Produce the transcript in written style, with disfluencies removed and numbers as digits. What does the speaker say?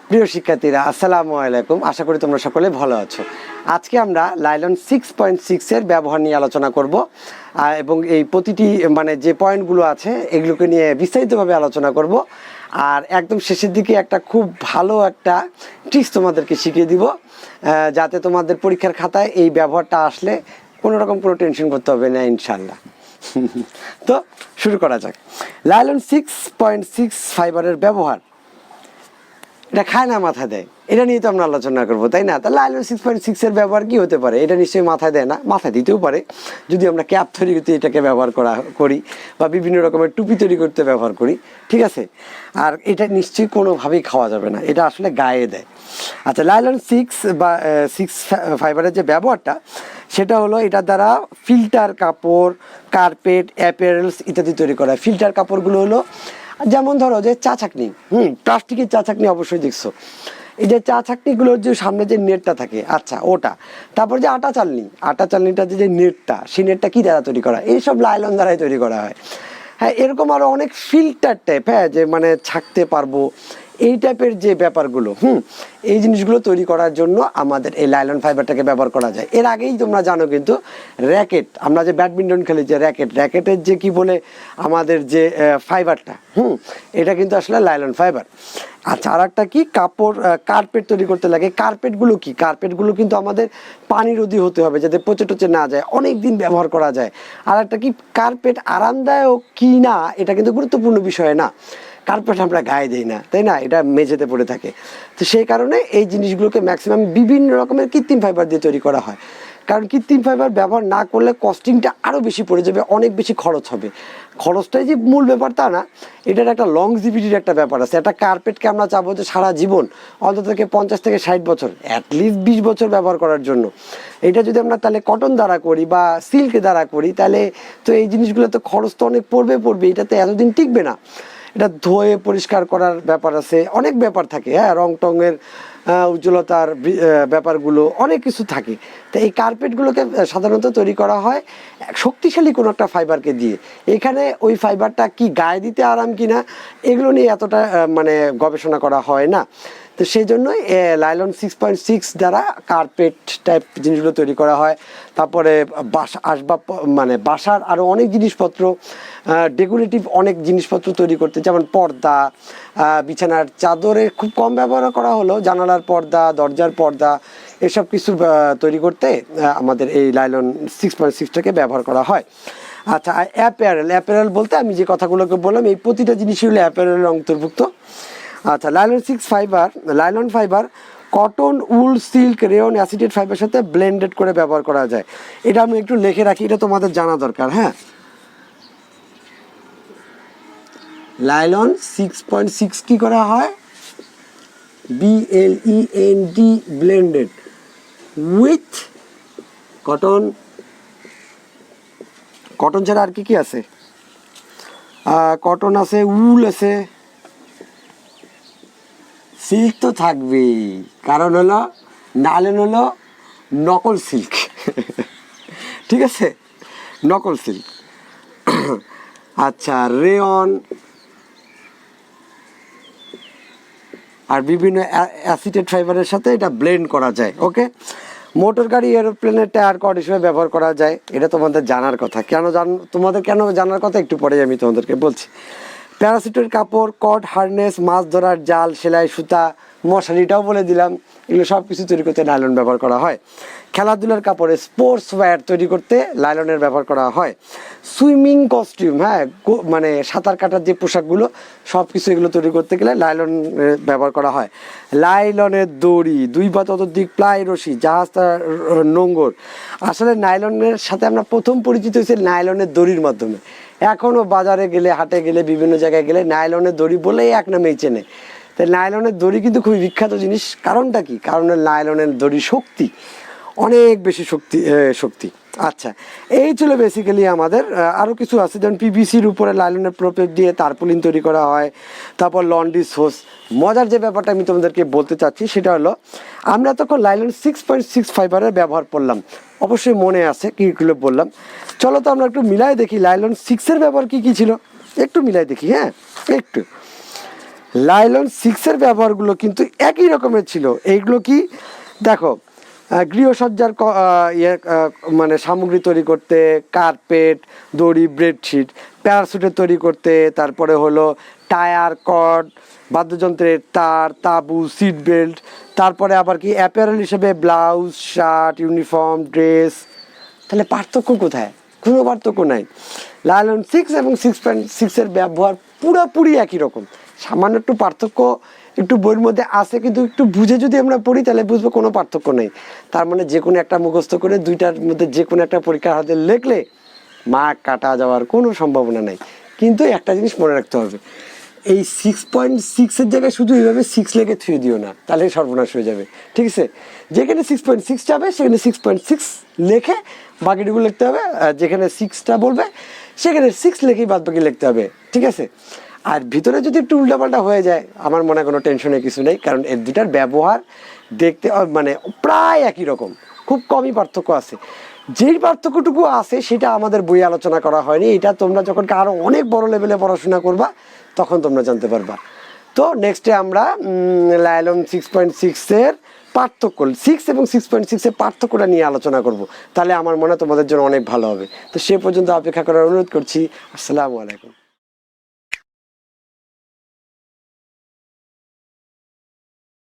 প্রিয় শিক্ষার্থীরা, আসসালামু আলাইকুম। আশা করি তোমরা সকলে ভালো আছো। আজকে আমরা নাইলন 6.6 এর ব্যবহার নিয়ে আলোচনা করব এবং এই প্রতিটি যে পয়েন্টগুলো আছে এগুলোকে নিয়ে বিস্তারিতভাবে আলোচনা করব। আর একদম শেষের দিকে একটা খুব ভালো একটা ট্রিক্স তোমাদেরকে শিখিয়ে দিব, যাতে তোমাদের পরীক্ষার খাতায় এই ব্যবহারটা আসলে কোনো রকম কোনো টেনশন করতে হবে না ইনশাল্লাহ। তো শুরু করা যাক। নাইলন 6.6 ফাইবারের ব্যবহার, এটা খায় না মাথা দেয়, এটা নিয়ে তো আমরা আলোচনা করবো, তাই না? তাহলে নাইলন 6.6 এর ব্যবহার কি হতে পারে? এটা নিশ্চয়ই মাথায় দেয় না, মাথায় দিতেও পারে যদি আমরা ক্যাপ তৈরি করতে এটাকে ব্যবহার করি বা বিভিন্ন রকমের টুপি তৈরি করতে ব্যবহার করি, ঠিক আছে? আর এটা নিশ্চয়ই কোনোভাবেই খাওয়া যাবে না, এটা আসলে গায়ে দেয়। আচ্ছা, নাইলন 6 ফাইবারের যে ব্যবহারটা, সেটা হলো এটার দ্বারা ফিল্টার কাপড়, কার্পেট, অ্যাপারেলস ইত্যাদি তৈরি করা হয়। ফিল্টার কাপড়গুলো হলো যেমন ধরো যে চা ছাঁকনি, প্লাস্টিকের চা ছাঁকনি অবশ্যই দেখছো। এই যে চা ছাঁকনিগুলোর যে সামনে যে নেটটা থাকে, আচ্ছা ওটা। তারপর যে আটা চালনিটা যে নেটটা, সেই নেটটা কি দ্বারা তৈরি করা? এইসব নাইলন দ্বারাই তৈরি করা হয়। হ্যাঁ, এরকম আরও অনেক ফিল্টার টাইপ, হ্যাঁ, যে ছাঁকতে পারবো, এই টাইপের যে ব্যাপারগুলো, এই জিনিসগুলো তৈরি করার জন্য আমাদের এই নাইলন ফাইবারটাকে ব্যবহার করা যায়। এর আগেই তোমরা জানো কিন্তু র্যাকেট, আমরা যে ব্যাডমিন্টন খেলি, যে র্যাকেটের যে কি বলে আমাদের যে ফাইবারটা, এটা কিন্তু আসলে নাইলন ফাইবার। আচ্ছা, আর একটা কি, কার্পেট তৈরি করতে লাগে। কার্পেটগুলো কিন্তু আমাদের পানিরোধী হতে হবে, যাতে পচে টচে না যায়, অনেক দিন ব্যবহার করা যায়। আর একটা কি, কার্পেট আরামদায়ক কি না এটা কিন্তু গুরুত্বপূর্ণ বিষয় না। কার্পেট আমরা গায়ে দিই না, তাই না? এটা মেঝেতে পড়ে থাকে। তো সেই কারণে এই জিনিসগুলোকে ম্যাক্সিমাম বিভিন্ন রকমের কৃত্রিম ফাইবার দিয়ে তৈরি করা হয়। কারণ কৃত্রিম ফাইবার ব্যবহার না করলে কস্টিংটা আরও বেশি পড়ে যাবে, অনেক বেশি খরচ হবে। খরচটাই যে মূল ব্যাপার তা না, এটার একটা লংজিভিটির একটা ব্যাপার আছে। একটা কার্পেটকে আমরা চাবো যে সারা জীবন, অন্তত 50 থেকে 60 বছর, অ্যাটলিস্ট 20 বছর ব্যবহার করার জন্য। এটা যদি আমরা তাহলে কটন দ্বারা করি বা সিল্ক দ্বারা করি, তাহলে তো এই জিনিসগুলো তো খরচ তো অনেক পড়বে, এটাতে এতদিন টিকবে না। এটা ধোয়ে পরিষ্কার করার ব্যাপার আছে, অনেক ব্যাপার থাকে, হ্যাঁ, রং টঙের উজ্জ্বলতার ব্যাপারগুলো অনেক কিছু থাকে। তো এই কার্পেটগুলোকে সাধারণত তৈরি করা হয় শক্তিশালী কোনো একটা ফাইবারকে দিয়ে। এখানে ওই ফাইবারটা কি গায়ে দিতে আরাম কিনা এগুলো নিয়ে এতটা গবেষণা করা হয় না। তো সেই জন্যই নাইলন 6.6 দ্বারা কার্পেট টাইপ জিনিসগুলো তৈরি করা হয়। তারপরে বাসার আরও অনেক জিনিসপত্র, ডেকোরেটিভ অনেক জিনিসপত্র তৈরি করতে, যেমন পর্দা, বিছানার চাদরের খুব কম ব্যবহার করা হলো, জানালার পর্দা, দরজার পর্দা, এসব কিছু তৈরি করতে আমাদের এই নাইলন 6.6টাকে ব্যবহার করা হয়। আচ্ছা, অ্যাপারেল বলতে আমি যে কথাগুলোকে বললাম, এই প্রতিটা জিনিসই হলো অ্যাপারেলের অন্তর্ভুক্ত। আচ্ছা, নাইলন ফাইবার কটন, উল, সিল্ক, রেয়ন, অ্যাসিটেড ফাইবারের সাথে ব্লেন্ডেড করে ব্যবহার করা যায়। এটা আমি একটু লিখে রাখি, এটা তোমাদের জানা দরকার। হ্যাঁ, নাইলন 6.6 কি করা হয়? BLEND, ব্লেন্ডেড উইথ কটন ছাড়া আর কি আছে? কটন আছে, উল আছে, সিল্ক তো থাকবেই, কারণ হলো নাইলন হলো নকল সিল্ক। ঠিক আছে, নকল সিল্ক। আচ্ছা, রেয়ন আর বিভিন্ন অ্যাসিটেড ফাইবারের সাথে এটা ব্লেন্ড করা যায়। ওকে, মোটর গাড়ি, এরোপ্লেনের টায়ার কর্ড হিসেবে ব্যবহার করা যায়। এটা তোমাদের জানার কথা। তোমাদের কেন জানার কথা একটু পরে আমি তোমাদেরকে বলছি। প্যারাসুটের কাপড়, কট, হার্নেস, মাছ ধরার জাল, সেলাই, সুতা, মশারিটাও বলে দিলাম, এগুলো সব কিছু তৈরি করতে নাইলন ব্যবহার করা হয়। খেলাধুলার কাপড়ে, স্পোর্টস ওয়্যার তৈরি করতে নাইলনের ব্যবহার করা হয়। সুইমিং কস্টিউম, হ্যাঁ, সাঁতার কাটার যে পোশাকগুলো, সব কিছু এগুলো তৈরি করতে গেলে নাইলন ব্যবহার করা হয়। নাইলনের দড়ি, 2 বা ততোধিক প্লাই রশি, জাহাজ নোঙর। আসলে নাইলনের সাথে আমরা প্রথম পরিচিত হয়েছি নাইলনের দড়ির মাধ্যমে। এখনও বাজারে গেলে, হাটে গেলে, বিভিন্ন জায়গায় গেলে নাইলনের দড়ি বলেই এক নামেই চেনে। তাই নাইলনের দড়ি কিন্তু খুবই বিখ্যাত জিনিস। কারণটা কি? কারণ নাইলনের দড়ি শক্তি, অনেক বেশি শক্তি। আচ্ছা, এই ছিল বেসিক্যালি আমাদের। আরও কিছু আছে, যেমন পিভিসির উপরে নাইলনের প্রোপেট দিয়ে তারপুলিন তৈরি করা হয়। তারপর লন্ড্রি সোস। মজার যে ব্যাপারটা আমি তোমাদেরকে বলতে চাচ্ছি সেটা হলো, আমরা তখন নাইলন 6.6 ফাইবারের ব্যবহার করলাম, অবশ্যই মনে আছে কীগুলো বললাম। চলো তো আমরা একটু মিলাই দেখি নাইলন 6-এর ব্যবহার কী কী ছিল, একটু মিলাই দেখি। হ্যাঁ, একটু লাইলন 6-এর ব্যবহারগুলো কিন্তু একই রকমের ছিল। এইগুলো কি দেখো, গৃহসজ্জার মানে সামগ্রী তৈরি করতে, কার্পেট, দড়ি, বেডশিট, প্যারাসুটের তৈরি করতে, তারপরে হলো টায়ার, কর্ড, বাদ্যযন্ত্রের তার, তাবু, সিট বেল্ট, তারপরে আবার কি অ্যাপারেল হিসেবে ব্লাউজ, শার্ট, ইউনিফর্ম, ড্রেস। তাহলে পার্থক্য কোথায়? কোনো পার্থক্য নাই। লাইলন 6 এবং 6.6-এর ব্যবহার পুরোপুরি একই রকম। সামান্য একটু পার্থক্য একটু বইয়ের মধ্যে আছে, কিন্তু একটু বুঝে যদি আমরা পড়ি তাহলে বুঝবো কোনো পার্থক্য নেই। তার মানে যে কোনো একটা মুখস্থ করে দুইটার মধ্যে যে কোনো একটা পরীক্ষার হাতে লিখলে মার্ক কাটা যাওয়ার কোনো সম্ভাবনা নেই। কিন্তু একটা জিনিস মনে রাখতে হবে, এই 6.6-এর জায়গায় শুধু এইভাবে 6 লিখে থুয়ে দিও না, তাহলে সর্বনাশ হয়ে যাবে। ঠিক আছে, যেখানে 6.6 যাবে সেখানে 6.6 লিখে বাকিটুকু লিখতে হবে, যেখানে 6টা বলবে সেখানে 6 লিখেই বাদ বাকি লিখতে হবে। ঠিক আছে, আর ভিতরে যদি একটু উল্টাপাল্টা হয়ে যায় আমার মনে হয় কোনো টেনশনের কিছু নেই, কারণ এর দুটার ব্যবহার দেখতে মানে প্রায় একই রকম, খুব কমই পার্থক্য আছে। যেই পার্থক্যটুকু আছে সেটা আমাদের বইয়ে আলোচনা করা হয়নি, এটা তোমরা যখন আরও অনেক বড় লেভেলে পড়াশোনা করবা তখন তোমরা জানতে পারবা। তো নেক্সটে আমরা লাইলন 6.6-এর পার্থক্য, 6 এবং 6.6-এর পার্থক্যটা নিয়ে আলোচনা করব। তাহলে আমার মনে হয় তোমাদের জন্য অনেক ভালো হবে। তো সে পর্যন্ত অপেক্ষা করার অনুরোধ করছি। আসসালামু আলাইকুম।